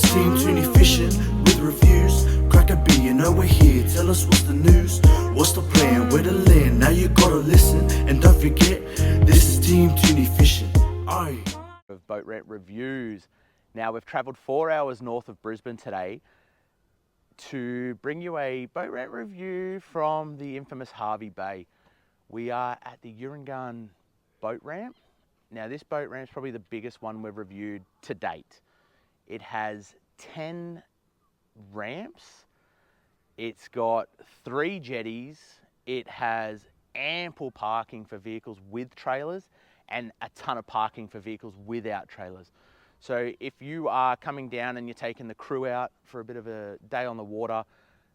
It's Team Tooney fishing with reviews. Crack a beer, you know we're here. Tell us what's the news, what's the plan, where to land. Now you gotta listen, and don't forget, this is Team Tooney fishing. Aye. Of boat ramp reviews. Now we've travelled 4 hours north of Brisbane today to bring you a boat ramp review from the infamous Hervey Bay. We are at the Urungan boat ramp. Now this boat ramp is probably the biggest one we've reviewed to date. It has 10 ramps, it's got 3 jetties, it has ample parking for vehicles with trailers and a ton of parking for vehicles without trailers. So if you are coming down and you're taking the crew out for a bit of a day on the water,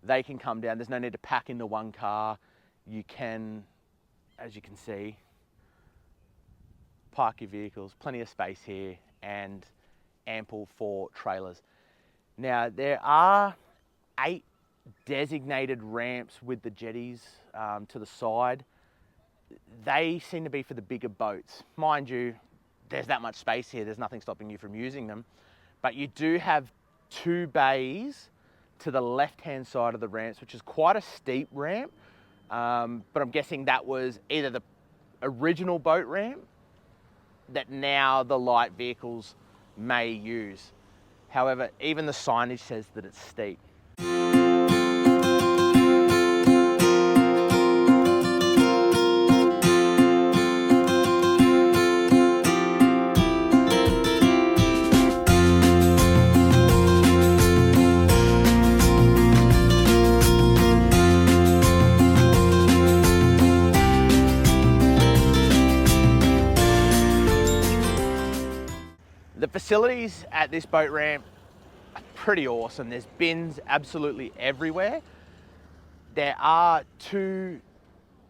they can come down. There's no need to pack into one car. You can, as you can see, park your vehicles, plenty of space here and ample for trailers. Now there are 8 designated ramps with the jetties to the side. They seem to be for the bigger boats. Mind you, there's that much space here, there's nothing stopping you from using them. But you do have 2 bays to the left-hand side of the ramps, which is quite a steep ramp. But I'm guessing that was either the original boat ramp that now the light vehicles may use. However, even the signage says that it's steep. The facilities at this boat ramp are pretty awesome. There's bins absolutely everywhere. There are 2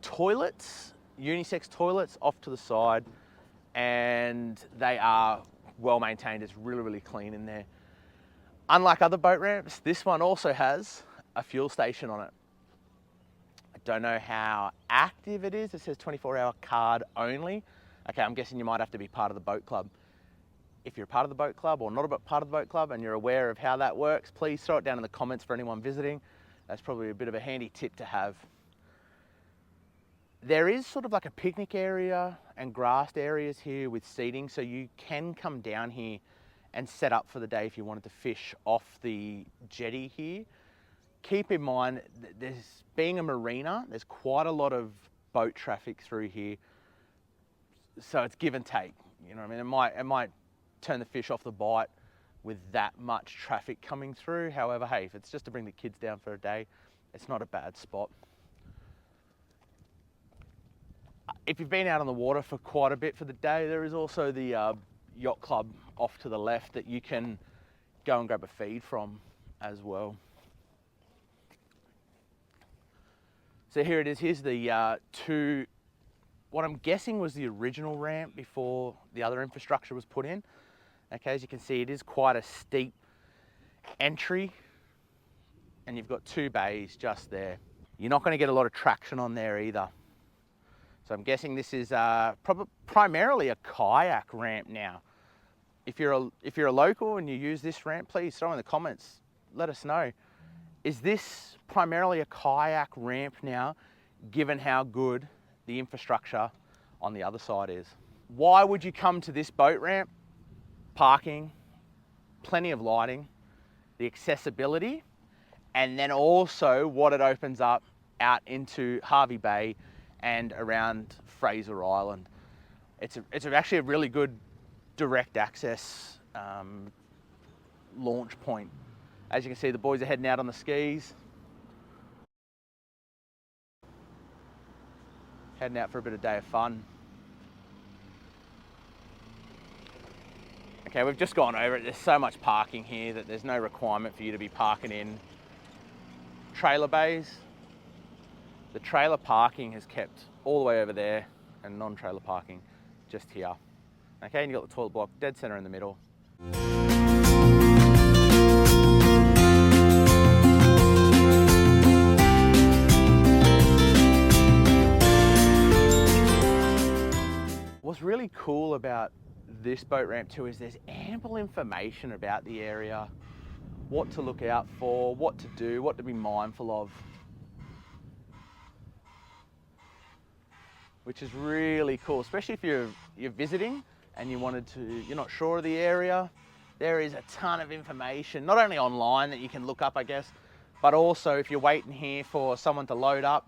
toilets, unisex toilets off to the side, and they are well maintained. It's really, really clean in there. Unlike other boat ramps, this one also has a fuel station on it. I don't know how active it is. It says 24-hour card only. Okay, I'm guessing you might have to be part of the boat club. If you're a part of the boat club or not a part of the boat club and you're aware of how that works, please throw it down in the comments for anyone visiting. That's probably a bit of a handy tip to have. There is sort of like a picnic area and grassed areas here with seating, so you can come down here and set up for the day if you wanted to fish off the jetty here. Keep in mind, being a marina, there's quite a lot of boat traffic through here, so it's give and take. You know what I mean? It might turn the fish off the bite with that much traffic coming through. However, hey, if it's just to bring the kids down for a day, it's not a bad spot. If you've been out on the water for quite a bit for the day, there is also the yacht club off to the left that you can go and grab a feed from as well. So here it is. Here's the 2, what I'm guessing was the original ramp before the other infrastructure was put in. Okay, as you can see, it is quite a steep entry, and you've got 2 bays just there. You're not going to get a lot of traction on there either. So I'm guessing this is primarily a kayak ramp now. If you're a local and you use this ramp, please throw in the comments, let us know. Is this primarily a kayak ramp now, given how good the infrastructure on the other side is? Why would you come to this boat ramp? Parking, plenty of lighting, the accessibility, and then also what it opens up out into Hervey Bay and around Fraser Island. It's actually a really good direct access launch point. As you can see, the boys are heading out on the skis, heading out for a bit of day of fun. Okay, we've just gone over it. There's so much parking here that there's no requirement for you to be parking in trailer bays. The trailer parking is kept all the way over there and non-trailer parking just here. Okay, and you've got the toilet block dead center in the middle. What's really cool about this boat ramp too is there's ample information about the area what to look out for, what to do, what to be mindful of. Which is really cool, especially if you're visiting and you're not sure of the area. There is a ton of information, not only online that you can look up, I guess, but also if you're waiting here for someone to load up,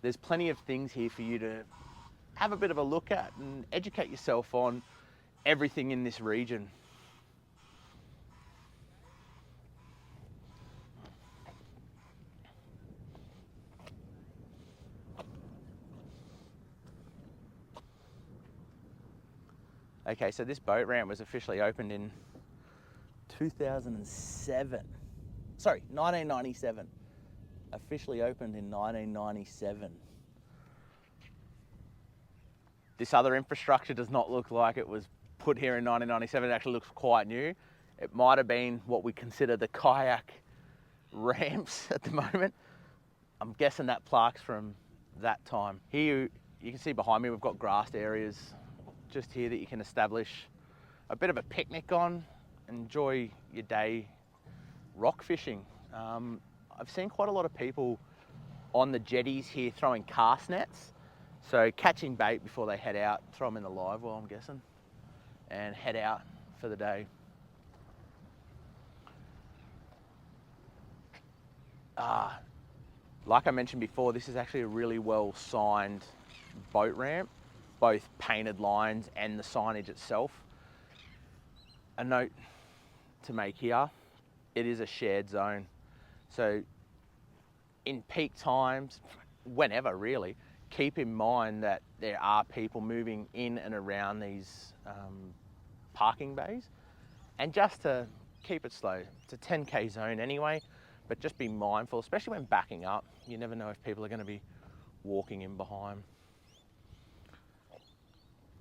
there's plenty of things here for you to have a bit of a look at and educate yourself on everything in this region. Okay, so this boat ramp was officially opened in 1997. Officially opened in 1997. This other infrastructure does not look like it was put here in 1997. It actually looks quite new. It might have been what we consider the kayak ramps at the moment. I'm guessing that plaque's from that time. Here you can see behind me we've got grassed areas just here that you can establish a bit of a picnic on, enjoy your day rock fishing. I've seen quite a lot of people on the jetties here throwing cast nets, so catching bait before they head out, throw them in the live well, I'm guessing, and head out for the day. Like I mentioned before, this is actually a really well signed boat ramp, both painted lines and the signage itself. A note to make here, it is a shared zone. So in peak times, whenever really, keep in mind that there are people moving in and around these parking bays. And just to keep it slow, it's a 10K zone anyway, but just be mindful, especially when backing up. You never know if people are going to be walking in behind.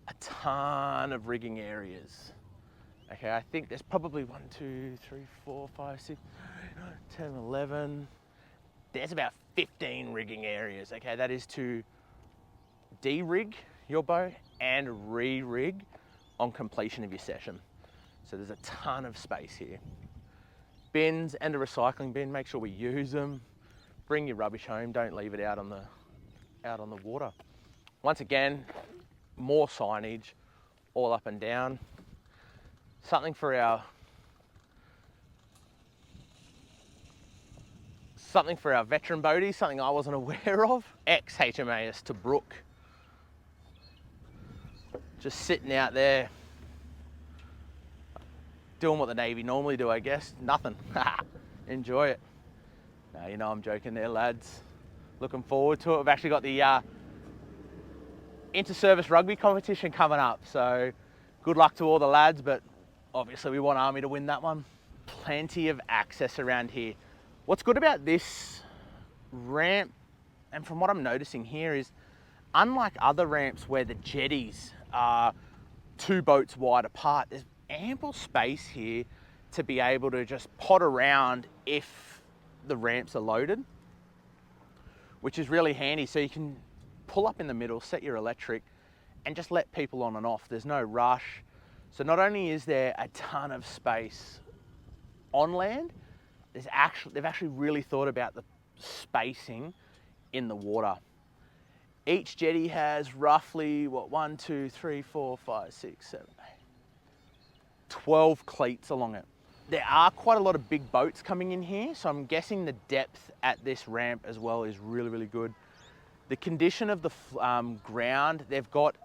A ton of rigging areas. Okay, I think there's probably 1, 2, 3, 4, 5, 6, 10, 11. There's about 15 rigging areas. Okay, that is to de-rig your boat and re-rig on completion of your session. So there's a ton of space here. Bins and a recycling bin, make sure we use them. Bring your rubbish home, don't leave it out on the water. Once again, more signage all up and down. Something for our veteran boaties, something I wasn't aware of. Ex-HMAS to Brook. Just sitting out there, doing what the Navy normally do, I guess. Nothing. Enjoy it. No, you know I'm joking there, lads. Looking forward to it. We've actually got the inter-service rugby competition coming up, so good luck to all the lads, but obviously we want Army to win that one. Plenty of access around here. What's good about this ramp, and from what I'm noticing here, is unlike other ramps where the jetties are 2 boats wide apart, there's ample space here to be able to just pot around if the ramps are loaded, which is really handy. So you can pull up in the middle, set your electric, and just let people on and off. There's no rush. So not only is there a ton of space on land, they've actually really thought about the spacing in the water. Each jetty has roughly, 1, 2, 3, 4, 5, 6, 7, 8, 12 cleats along it. There are quite a lot of big boats coming in here, so I'm guessing the depth at this ramp as well is really, really good. The condition of the ground, they've got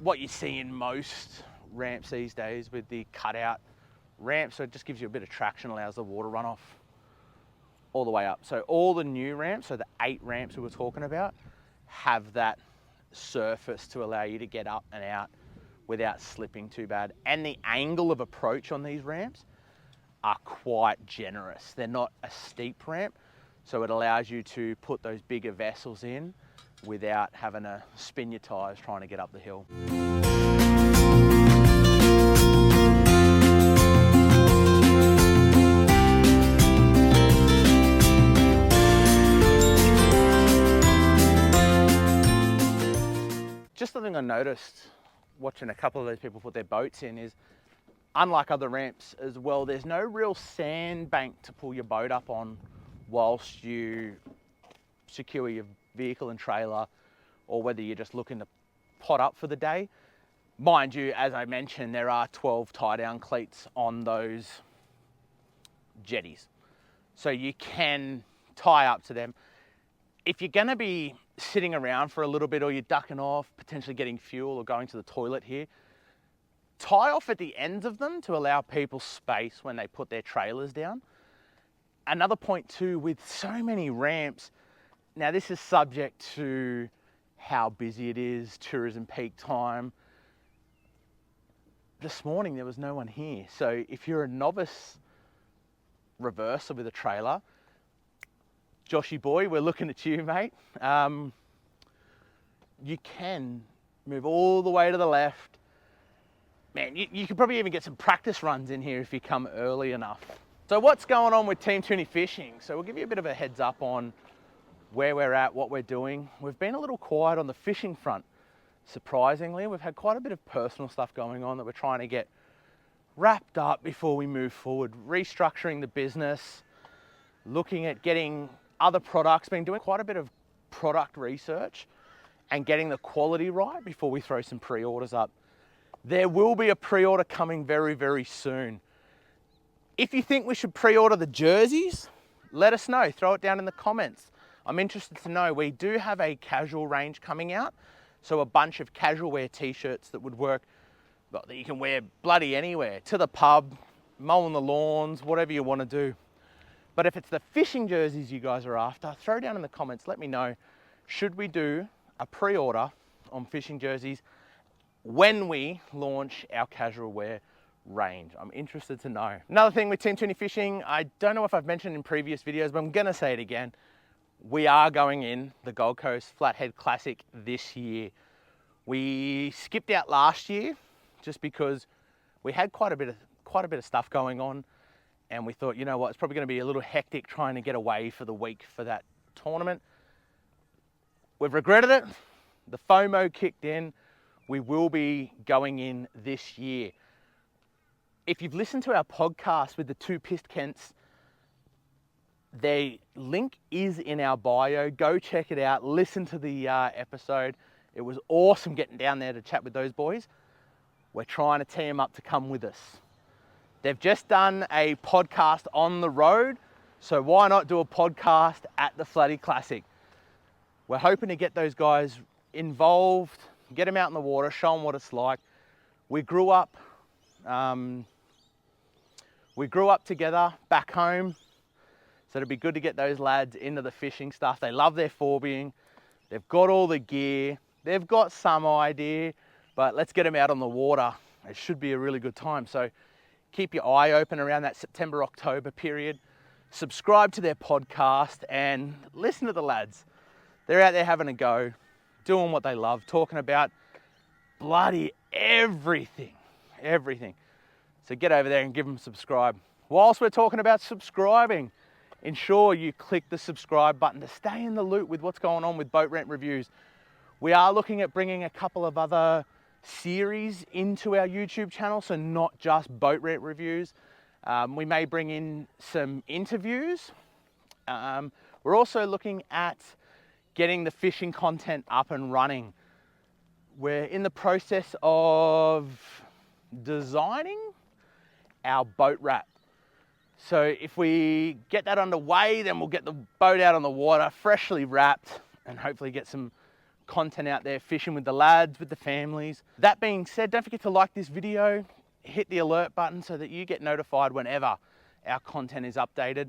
what you see in most ramps these days with the cutout ramp, so it just gives you a bit of traction, allows the water runoff all the way up. So all the new ramps, so the 8 ramps we were talking about, have that surface to allow you to get up and out without slipping too bad. And the angle of approach on these ramps are quite generous. They're not a steep ramp, so it allows you to put those bigger vessels in without having to spin your tyres trying to get up the hill. Just something I noticed watching a couple of those people put their boats in is unlike other ramps as well, there's no real sandbank to pull your boat up on whilst you secure your vehicle and trailer, or whether you're just looking to pot up for the day. Mind you, as I mentioned, there are 12 tie-down cleats on those jetties, so you can tie up to them. If you're going to be sitting around for a little bit, or you're ducking off, potentially getting fuel or going to the toilet here, tie off at the ends of them to allow people space when they put their trailers down. Another point too, with so many ramps, now this is subject to how busy it is, tourism peak time. This morning there was no one here, so if you're a novice reverser with a trailer, Joshy boy, we're looking at you, mate. You can move all the way to the left. Man, you could probably even get some practice runs in here if you come early enough. So what's going on with Team Tooney Fishing? So we'll give you a bit of a heads up on where we're at, what we're doing. We've been a little quiet on the fishing front. Surprisingly, we've had quite a bit of personal stuff going on that we're trying to get wrapped up before we move forward. Restructuring the business, looking at getting other products, been doing quite a bit of product research and getting the quality right before we throw some pre-orders up. There will be a pre-order coming very, very soon. If you think we should pre-order the jerseys, let us know, throw it down in the comments. I'm interested to know. We do have a casual range coming out, so a bunch of casual wear t-shirts that would work, well, that you can wear bloody anywhere, to the pub, mowing the lawns, whatever you want to do. But if it's the fishing jerseys you guys are after, throw down in the comments, let me know. Should we do a pre-order on fishing jerseys when we launch our casual wear range? I'm interested to know. Another thing with Team Tooney Fishing, I don't know if I've mentioned in previous videos, but I'm gonna say it again. We are going in the Gold Coast Flathead Classic this year. We skipped out last year just because we had quite a bit of stuff going on, and we thought, you know what, it's probably going to be a little hectic trying to get away for the week for that tournament. We've regretted it. The FOMO kicked in. We will be going in this year. If you've listened to our podcast with the two pissed Kents, their link is in our bio. Go check it out. Listen to the episode. It was awesome getting down there to chat with those boys. We're trying to tee them up to come with us. They've just done a podcast on the road, so why not do a podcast at the Flatty Classic? We're hoping to get those guys involved, get them out in the water, show them what it's like. We grew up together back home, so it'd be good to get those lads into the fishing stuff. They love their forbeing. They've got all the gear. They've got some idea, but let's get them out on the water. It should be a really good time. So keep your eye open around that September, October period. Subscribe to their podcast and listen to the lads. They're out there having a go, doing what they love, talking about bloody everything. So get over there and give them a subscribe. Whilst we're talking about subscribing, ensure you click the subscribe button to stay in the loop with what's going on with boat ramp reviews. We are looking at bringing a couple of other series into our YouTube channel, so not just boat ramp reviews. We may bring in some interviews. We're also looking at getting the fishing content up and running. We're in the process of designing our boat wrap. So if we get that underway, then we'll get the boat out on the water, freshly wrapped, and hopefully get some content out there fishing with the lads, with the families. That being said, don't forget to like this video, hit the alert button so that you get notified whenever our content is updated.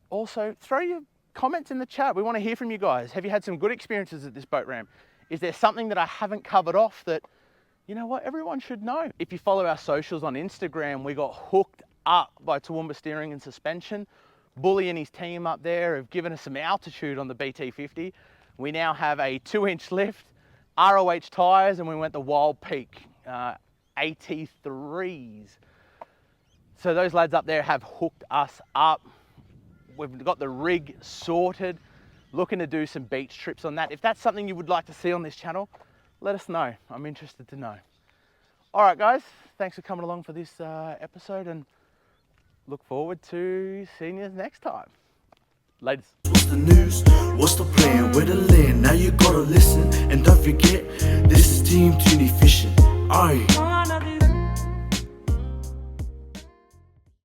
Also, throw your comments in the chat. We want to hear from you guys. Have you had some good experiences at this boat ramp? Is there something that I haven't covered off that, you know what, everyone should know? If you follow our socials on Instagram, we got hooked up by Toowoomba Steering and Suspension. Bully and his team up there have given us some altitude on the BT50. We now have a 2-inch lift, ROH tyres, and we went the Wild Peak AT3s. So those lads up there have hooked us up. We've got the rig sorted, looking to do some beach trips on that. If that's something you would like to see on this channel, let us know. I'm interested to know. All right, guys, thanks for coming along for this episode, and look forward to seeing you next time. Laters. What's the news? What's the plan? Where to land? Now you gotta listen, and don't forget, this is Team Tooney Fishing.